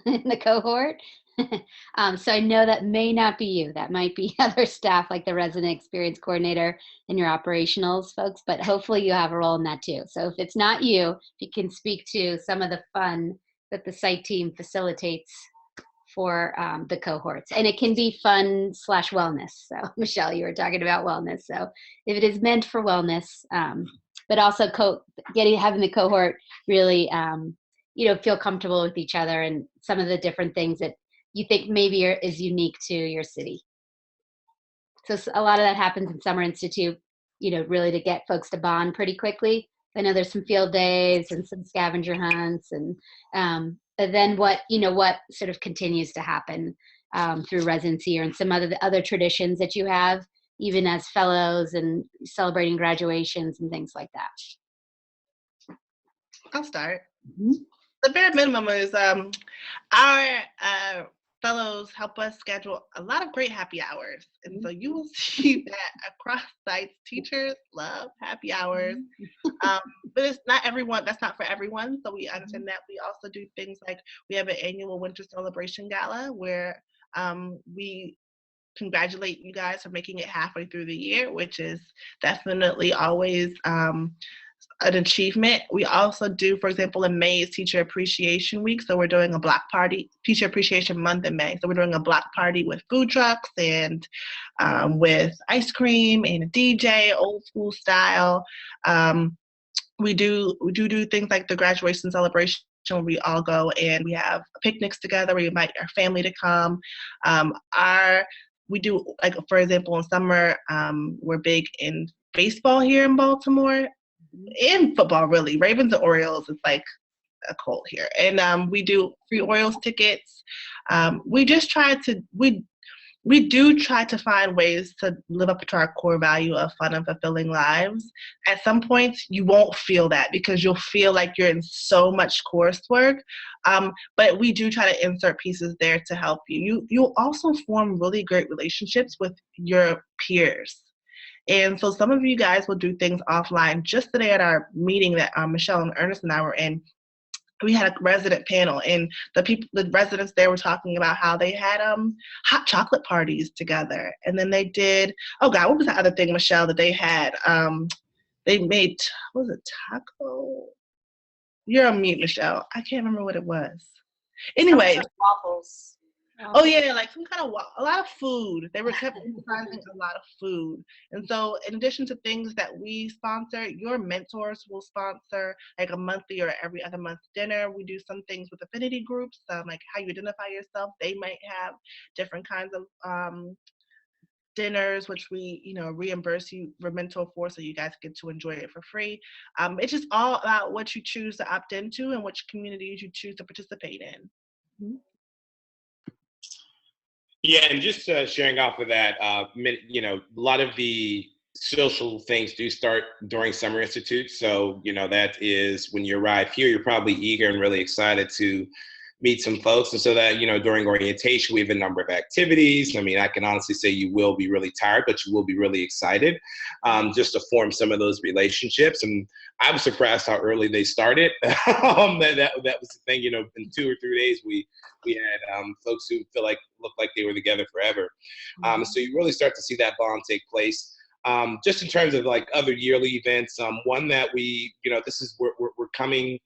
in the cohort. So I know that may not be you. That might be other staff, like the resident experience coordinator and your operationals folks, but hopefully you have a role in that too. So if it's not you, if you can speak to some of the fun that the site team facilitates for the cohorts. And it can be fun / wellness. So Michelle, you were talking about wellness. So if it is meant for wellness, but also having the cohort really, feel comfortable with each other and some of the different things that you think maybe is unique to your city. So a lot of that happens in Summer Institute, really to get folks to bond pretty quickly. I know there's some field days and some scavenger hunts, and then what sort of continues to happen through residency or in some other traditions that you have, even as fellows and celebrating graduations and things like that. I'll start. The bare minimum is our fellows help us schedule a lot of great happy hours. And so you will see that across sites, teachers love happy hours. But it's not everyone, that's not for everyone. So we understand that. We also do things like we have an annual winter celebration gala where we congratulate you guys for making it halfway through the year, which is definitely always an achievement. We also do, for example, in May is Teacher Appreciation Week. So we're doing a block party, Teacher Appreciation Month in May. So we're doing a block party with food trucks and with ice cream and a DJ, old school style. We do things like the graduation celebration where we all go and we have picnics together. We invite our family to come. We do, like, for example, in summer, we're big in baseball here in Baltimore. In football, really. Ravens and Orioles is like a cult here. And we do free Orioles tickets. We just try to, we do try to find ways to live up to our core value of fun and fulfilling lives. At some points, you won't feel that because you'll feel like you're in so much coursework. But we do try to insert pieces there to help you. You'll also form really great relationships with your peers. And so some of you guys will do things offline. Just today at our meeting that Michelle and Ernest and I were in, we had a resident panel, and the residents there were talking about how they had hot chocolate parties together, and then they did, oh God, what was that other thing, Michelle, that they had? They made, what was it, taco? You're on mute, Michelle. I can't remember what it was. Anyway, waffles. Oh yeah, like some kind of a lot of food. They were kept emphasizing a lot of food, and so in addition to things that we sponsor, your mentors will sponsor like a monthly or every other month dinner. We do some things with affinity groups, like how you identify yourself. They might have different kinds of dinners, which we reimburse you for mentor for, so you guys get to enjoy it for free. It's just all about what you choose to opt into and which communities you choose to participate in. Mm-hmm. Yeah, and just sharing off of that, a lot of the social things do start during Summer Institute. So, that is when you arrive here, you're probably eager and really excited to meet some folks. And so that, during orientation, we have a number of activities. I mean, I can honestly say you will be really tired, but you will be really excited just to form some of those relationships. And I was surprised how early they started. That was the thing, in 2 or 3 days, we had folks who looked like they were together forever. So you really start to see that bond take place. Just in terms of like other yearly events, one that we're coming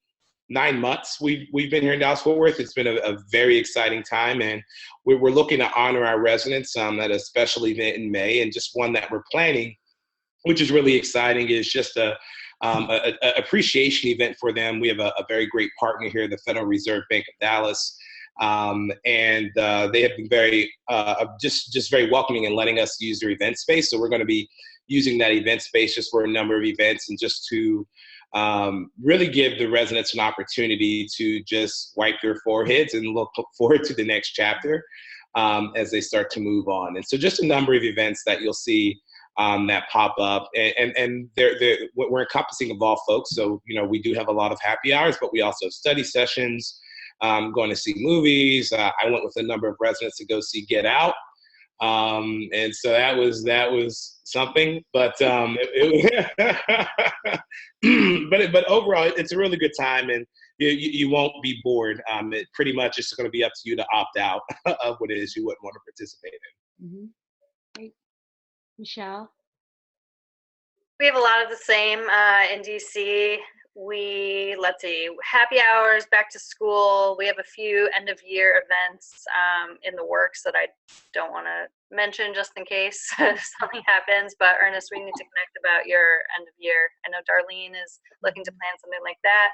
9 months we've been here in Dallas-Fort Worth. It's been a very exciting time, and we're looking to honor our residents at a special event in May. And just one that we're planning, which is really exciting, is just a appreciation event for them. We have a very great partner here, the Federal Reserve Bank of Dallas. And they have been very just very welcoming and letting us use their event space. So we're going to be using that event space just for a number of events, and just to really give the residents an opportunity to just wipe their foreheads and look forward to the next chapter as they start to move on. And so just a number of events that you'll see that pop up, and we're encompassing of all folks. So, we do have a lot of happy hours, but we also have study sessions, going to see movies. I went with a number of residents to go see Get Out. And so that was something, but but overall, it's a really good time, and you won't be bored. It pretty much is going to be up to you to opt out of what it is you wouldn't want to participate in. Mm-hmm. Great. Michelle? We have a lot of the same in DC. Let's see, happy hours, back to school. We have a few end of year events in the works that I don't want to mention just in case something happens. But Ernest, we need to connect about your end of year. I know Darlene is looking to plan something like that.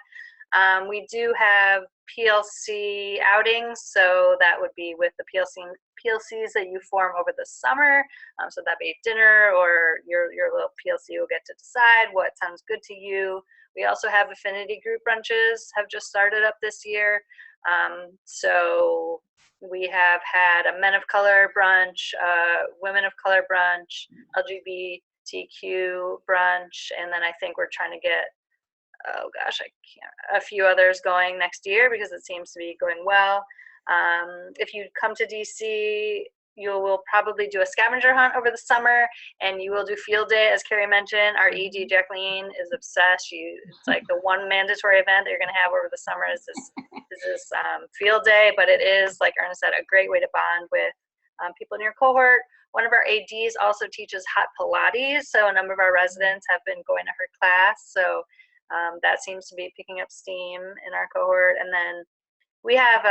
We do have PLC outings, so that would be with the PLCs that you form over the summer. So that'd be dinner, or your little PLC will get to decide what sounds good to you. We also have affinity group brunches, have just started up this year. So we have had a men of color brunch, women of color brunch, LGBTQ brunch, and then I think we're trying to get, a few others going next year because it seems to be going well. If you come to DC, you will probably do a scavenger hunt over the summer, and you will do field day, as Carrie mentioned. Our ED, Jacqueline, is obsessed. It's like the one mandatory event that you're going to have over the summer is this field day, but it is, like Ernest said, a great way to bond with people in your cohort. One of our ADs also teaches hot Pilates, so a number of our residents have been going to her class, so that seems to be picking up steam in our cohort. And then we have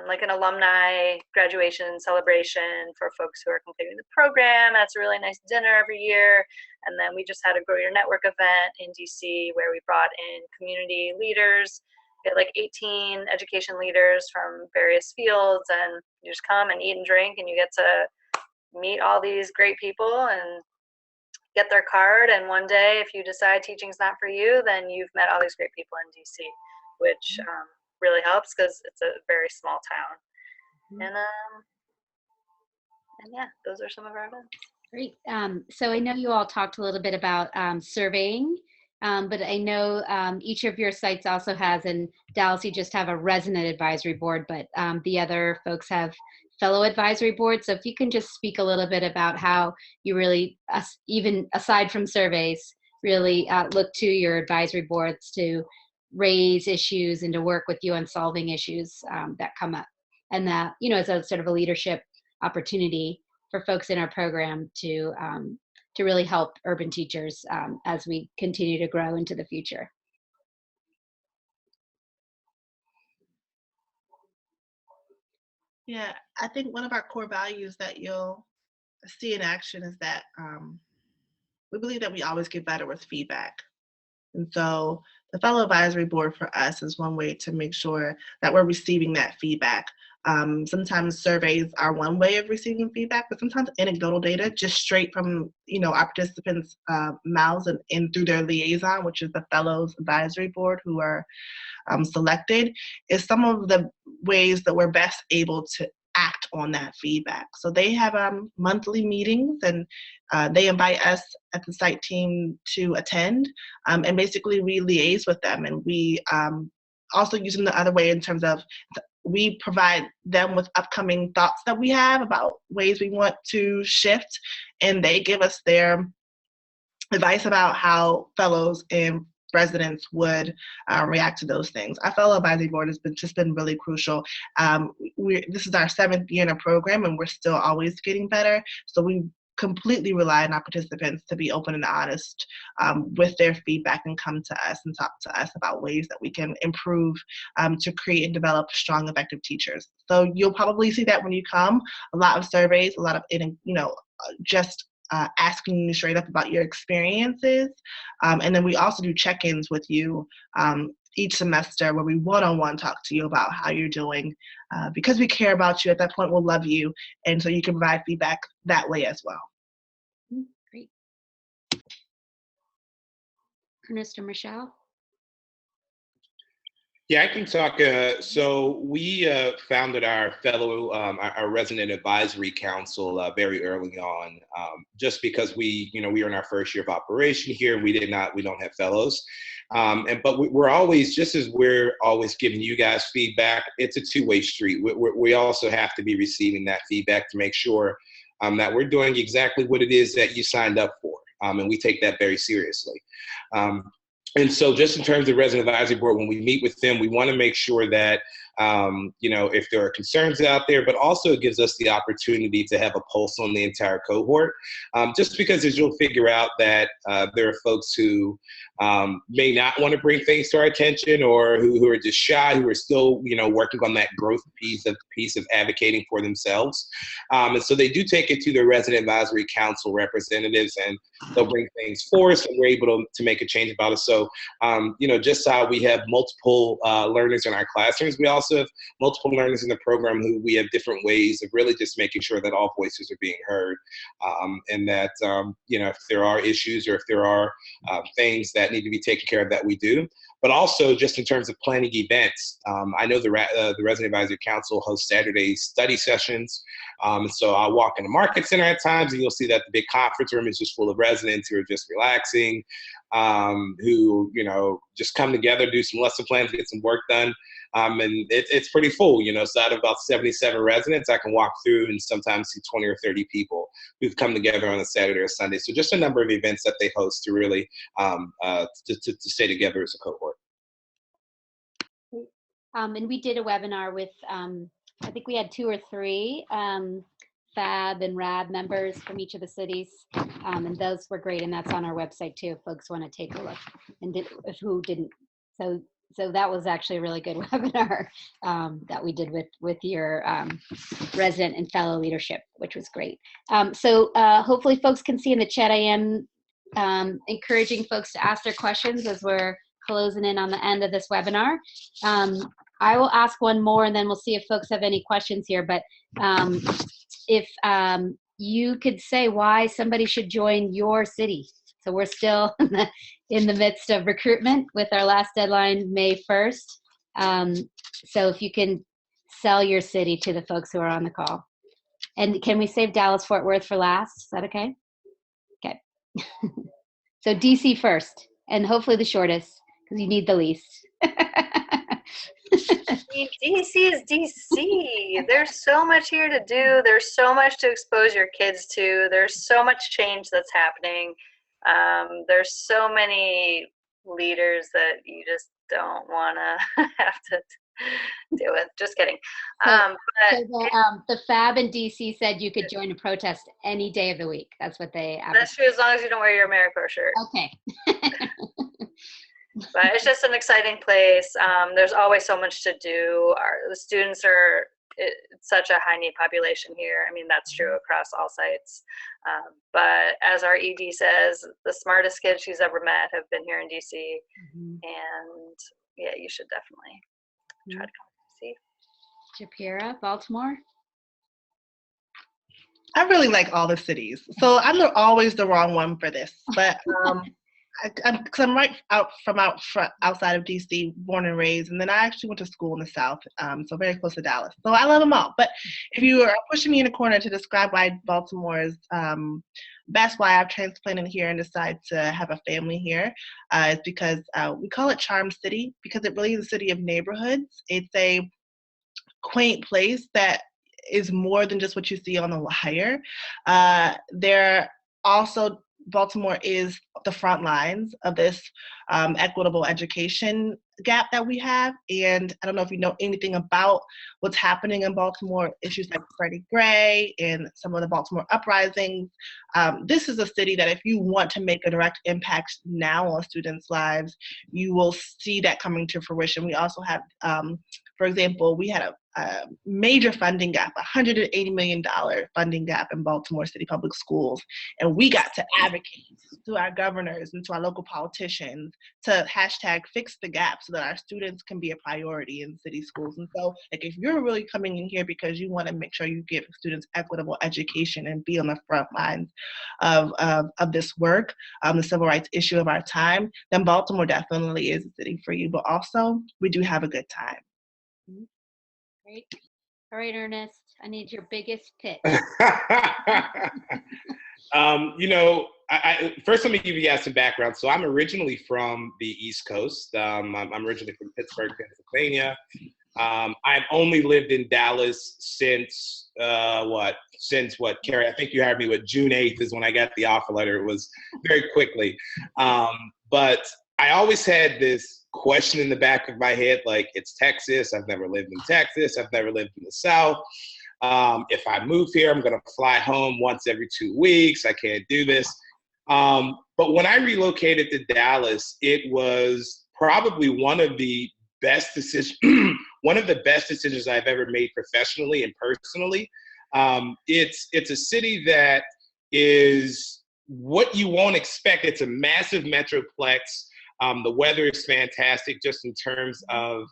like an alumni graduation celebration for folks who are completing the program. That's a really nice dinner every year. And then we just had a Grow Your Network event in DC where we brought in community leaders. We had like 18 education leaders from various fields, and you just come and eat and drink, and you get to meet all these great people and get their card. And one day, if you decide teaching's not for you, then you've met all these great people in DC, which really helps because it's a very small town. And And yeah, those are some of our events. Great. So I know you all talked a little bit about surveying, but I know each of your sites also has, in Dallas, you just have a resident advisory board, but the other folks have fellow advisory boards. So if you can just speak a little bit about how you really, even aside from surveys, really look to your advisory boards to raise issues and to work with you on solving issues that come up. And that, you know, as a sort of a leadership opportunity for folks in our program to really help urban teachers as we continue to grow into the future. Yeah, I think one of our core values that you'll see in action is that we believe that we always get better with feedback. And so the fellow advisory board for us is one way to make sure that we're receiving that feedback. Sometimes surveys are one way of receiving feedback, but sometimes anecdotal data just straight from our participants' mouths and through their liaison, which is the fellows advisory board who are selected, is some of the ways that we're best able to act on that feedback. So they have monthly meetings, and they invite us at the site team to attend, and basically we liaise with them, and we also use them the other way in terms of we provide them with upcoming thoughts that we have about ways we want to shift, and they give us their advice about how fellows and residents would react to those things. Our fellow advisory board has been really crucial. This is our 7th year in a program, and we're still always getting better. So we completely rely on our participants to be open and honest with their feedback and come to us and talk to us about ways that we can improve to create and develop strong, effective teachers. So you'll probably see that when you come, a lot of surveys, a lot of just asking you straight up about your experiences. And then we also do check-ins with you each semester where we one-on-one talk to you about how you're doing. Because we care about you, at that point we'll love you. And so you can provide feedback that way as well. Great. Ernest or Michelle? Yeah, I can talk. So we founded our fellow, our resident advisory council very early on, just because we are in our first year of operation here. We don't have fellows, but we're always, just as we're always giving you guys feedback, it's a two-way street. We also have to be receiving that feedback to make sure that we're doing exactly what it is that you signed up for, and we take that very seriously. And so just in terms of resident advisory board, when we meet with them, we want to make sure that, if there are concerns out there, but also it gives us the opportunity to have a pulse on the entire cohort. Just because as you'll figure out that there are folks who may not want to bring things to our attention, or who are just shy, who are still, working on that growth piece of advocating for themselves. And so they do take it to their resident advisory council representatives, and they'll bring things for us, and we're able to make a change about it. So, just how we have multiple learners in our classrooms, we also have multiple learners in the program who we have different ways of really just making sure that all voices are being heard, and that, if there are issues or if there are things that need to be taken care of, that we do. But also just in terms of planning events, I know the Resident Advisory Council hosts Saturday study sessions. So I'll walk in the Market Center at times, and you'll see that the big conference room is just full of residents who are just relaxing, who, just come together, do some lesson plans, get some work done. And it's pretty full, so out of about 77 residents, I can walk through and sometimes see 20 or 30 people who've come together on a Saturday or Sunday. So just a number of events that they host to really to stay together as a cohort. And we did a webinar with, I think we had 2 or 3 FAB and RAB members from each of the cities, and those were great, and that's on our website too if folks want to take a look, and who didn't. So that was actually a really good webinar that we did with your resident and fellow leadership, which was great. So hopefully folks can see in the chat, I am encouraging folks to ask their questions as we're closing in on the end of this webinar. I will ask one more, and then we'll see if folks have any questions here. But if you could say why somebody should join your city. So we're still in the midst of recruitment with our last deadline, May 1st. So if you can sell your city to the folks who are on the call. And can we save Dallas-Fort Worth for last? Is that okay? Okay. So DC first, and hopefully the shortest, because you need the least. DC is DC. There's so much here to do. There's so much to expose your kids to. There's so much change that's happening. There's so many leaders that you just don't want to have to deal with. Just kidding. The FAB in DC said you could join a protest any day of the week. That's what they advertised. That's true, as long as you don't wear your AmeriCorps shirt. Okay. But it's just an exciting place. There's always so much to do. The students it's such a high need population here. I mean, that's true across all sites. But as our ED says, the smartest kids she's ever met have been here in DC. And yeah, you should definitely try to come see. Japira, Baltimore? I really like all the cities. So I'm always the wrong one for this. But I'm right outside of DC, born and raised, and then I actually went to school in the South, so very close to Dallas. So I love them all. But if you are pushing me in a corner to describe why Baltimore is best, why I've transplanted here and decided to have a family here, is because we call it Charm City, because it really is a city of neighborhoods. It's a quaint place that is more than just what you see on the wire. Baltimore is the front lines of this equitable education gap that we have. And I don't know if you know anything about what's happening in Baltimore, issues like Freddie Gray and some of the Baltimore uprisings. This is a city that if you want to make a direct impact now on students' lives, you will see that coming to fruition. We also have, for example, we had a major funding gap, $180 million funding gap in Baltimore City Public Schools. And we got to advocate to our governors and to our local politicians to #fix the gap so that our students can be a priority in city schools. And so, like, if you're really coming in here because you want to make sure you give students equitable education and be on the front lines of this work, the civil rights issue of our time, then Baltimore definitely is a city for you. But also, we do have a good time. Great. All right, Ernest, I need your biggest pitch. First let me give you guys some background. So I'm originally from the East Coast. I'm originally from Pittsburgh, Pennsylvania. I've only lived in Dallas since Carrie? I think you hired me, June 8th is when I got the offer letter. It was very quickly. But I always had this question in the back of my head, like, it's Texas. I've never lived in Texas. I've never lived in the South. If I move here, I'm going to fly home once every 2 weeks. I can't do this. But when I relocated to Dallas, it was probably one of the best decisions I've ever made professionally and personally. It's a city that is what you won't expect. It's a massive metroplex. The weather is fantastic, just in terms of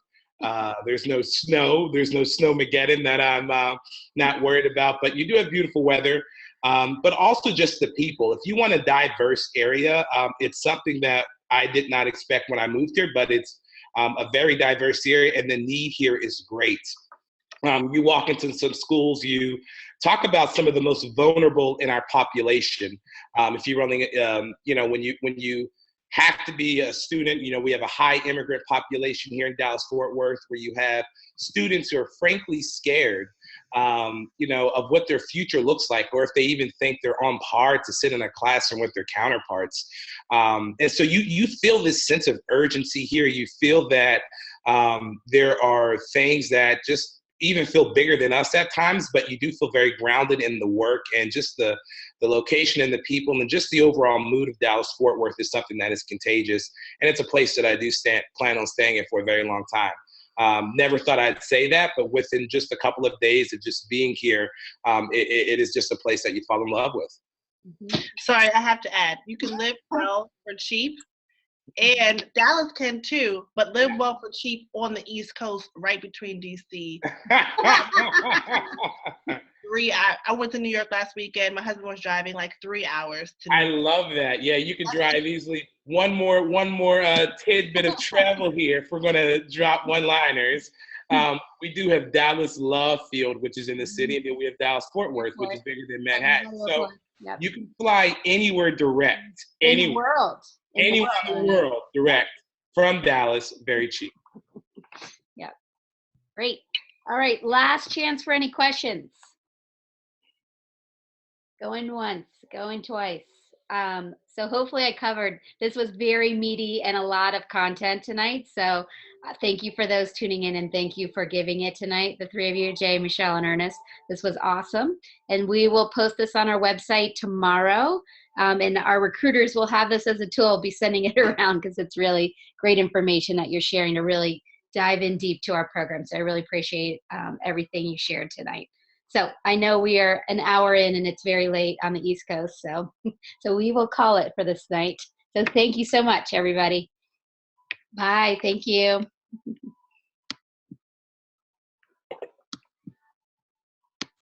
there's no snowmageddon that I'm not worried about, but you do have beautiful weather, but also just the people. If you want a diverse area, it's something that I did not expect when I moved here, but it's a very diverse area, and the need here is great. You walk into some schools, you talk about some of the most vulnerable in our population. If you're running, when you have to be a student, we have a high immigrant population here in Dallas-Fort Worth, where you have students who are frankly scared, of what their future looks like, or if they even think they're on par to sit in a classroom with their counterparts. And so you feel this sense of urgency here. You feel that there are things that just even feel bigger than us at times, but you do feel very grounded in the work, and just the location and the people and just the overall mood of Dallas-Fort Worth is something that is contagious. And it's a place that I do plan on staying in for a very long time. Never thought I'd say that, but within just a couple of days of just being here, it is just a place that you fall in love with. Mm-hmm. Sorry, I have to add, you can live well for cheap. And Dallas can too, but live well for cheap on the East Coast, right between DC. I went to New York last weekend. My husband was driving like 3 hours to New York. I love that. Yeah, you can drive easily. One more tidbit of travel here if we're going to drop one-liners. We do have Dallas Love Field, which is in the city, and then we have Dallas Fort Worth, which is bigger than Manhattan. So Yep. you can fly anywhere direct, In the world. anywhere in the world direct from Dallas, very cheap. Yeah. Great. All right. Last chance for any questions. Going once, going twice. So hopefully I covered, this was very meaty and a lot of content tonight. So thank you for those tuning in, and thank you for giving it tonight, the three of you, Jay, Michelle, and Ernest. This was awesome. And we will post this on our website tomorrow. And our recruiters will have this as a tool, be sending it around because it's really great information that you're sharing to really dive in deep to our program. So I really appreciate everything you shared tonight. So I know we are an hour in and it's very late on the East Coast. So, so we will call it for this night. So thank you so much, everybody. Bye. Thank you.